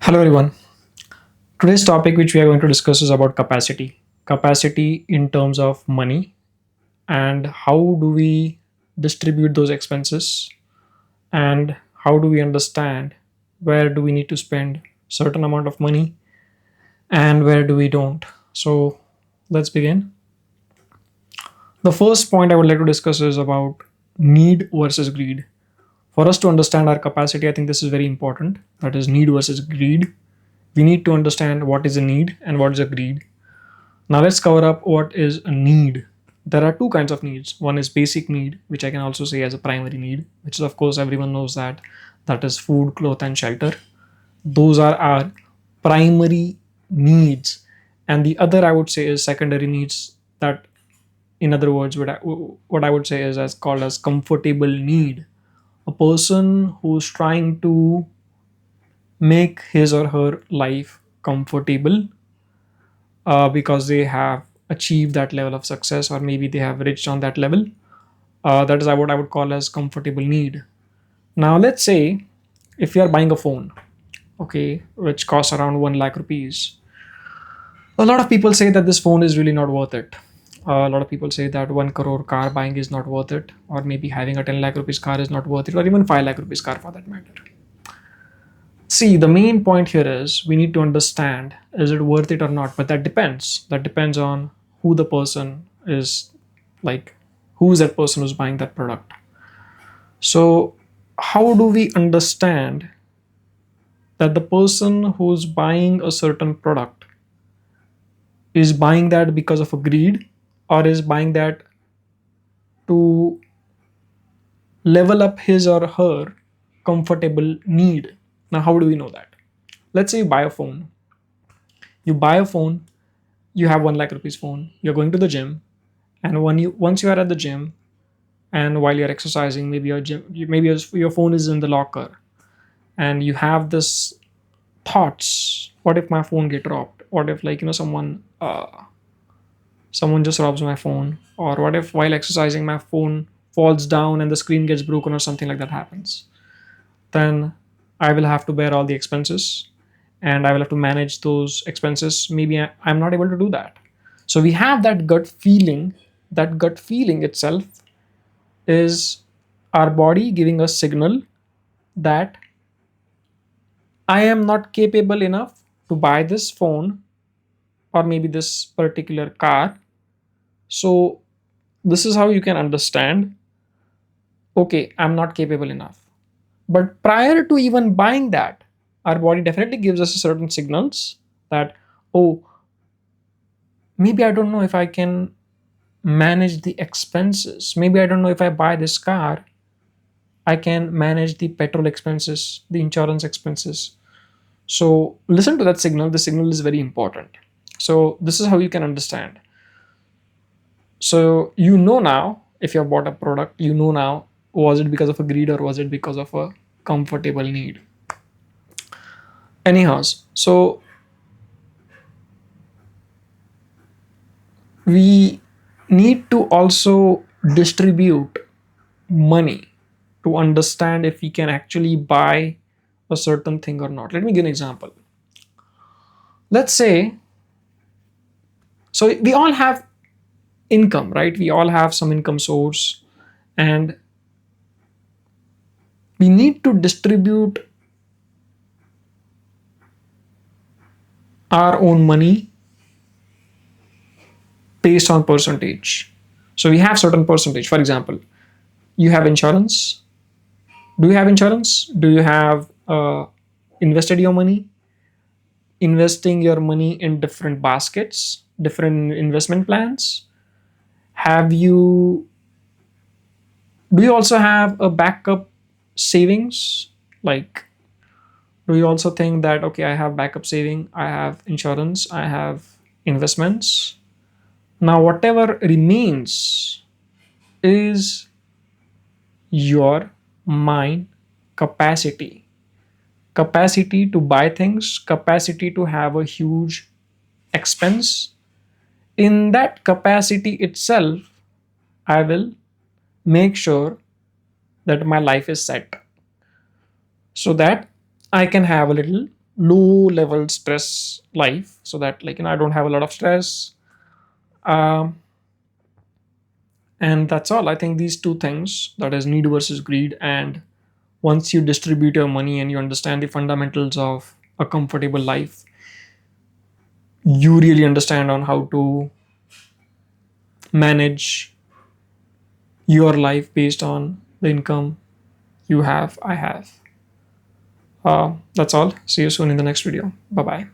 Hello everyone. Today's topic which we are going to discuss is about capacity. Capacity in terms of money and how do we distribute those expenses and how do we understand where do we need to spend certain amount of money and where do we don't. So let's begin. The first point I would like to discuss is about need versus greed. For us to understand our capacity, I think this is very important. That is need versus greed. We need to understand what is a need and what is a greed. Now let's cover up what is a need. There are two kinds of needs. One is basic need, which I can also say as a primary need, which is of course everyone knows that is food, cloth, and shelter. Those are our primary needs. And the other I would say is secondary needs. That, in other words, what I would say is as called as comfortable need. A person who's trying to make his or her life comfortable because they have achieved that level of success or maybe they have reached on that level. That is what I would call as comfortable need. Now let's say if you are buying a phone, okay, which costs around 1 lakh rupees, a lot of people say that this phone is really not worth it. A lot of people say that 1 crore car buying is not worth it, or maybe having a 10 lakh rupees car is not worth it, or even 5 lakh rupees car for that matter. See, the main point here is we need to understand is it worth it or not, but that depends. That depends on who the person is, like who is that person who's buying that product. So, how do we understand that the person who's buying a certain product is buying that because of a greed or is buying that to level up his or her comfortable need? Now, how do we know that? Let's say you buy a phone. You buy a phone, you have 1 lakh rupees phone, you're going to the gym, and once you are at the gym and while you're exercising, maybe your phone is in the locker and you have this thoughts, what if my phone get dropped, what if someone just robs my phone, or what if while exercising my phone falls down and the screen gets broken or something like that happens, then I will have to bear all the expenses and I will have to manage those expenses. Maybe I'm not able to do that. So we have that gut feeling. That gut feeling itself is our body giving us signal that I am not capable enough to buy this phone or maybe this particular car. So this is how you can understand, okay, I'm not capable enough. But prior to even buying that, our body definitely gives us certain signals that, oh, maybe I don't know if I can manage the expenses. Maybe I don't know if I buy this car, I can manage the petrol expenses, the insurance expenses. So listen to that signal. The signal is very important. So this is how you can understand. So you know now if you have bought a product, you know now was it because of a greed or was it because of a comfortable need. Anyhow, so we need to also distribute money to understand if we can actually buy a certain thing or not. Let me give an example. Let's say, so we all have income, right? We all have some income source, and we need to distribute our own money based on percentage. So we have certain percentage. For example, you have insurance. Do you have insurance? Do you have invested your money? Investing your money in different baskets, different investment plans? Have you Do you also have a backup savings? Like, do you also think that, okay, I have backup saving, I have insurance, I have investments? Now, whatever remains is your mind capacity. Capacity to buy things, capacity to have a huge expense. In that capacity itself, I will make sure that my life is set so that I can have a little low level stress life, so that like I don't have a lot of stress. um, and that's all. I think these two things, that is need versus greed, and once you distribute your money and you understand the fundamentals of a comfortable life, you really understand on how to manage your life based on the income you have, I have. That's all. See you soon in the next video. Bye bye.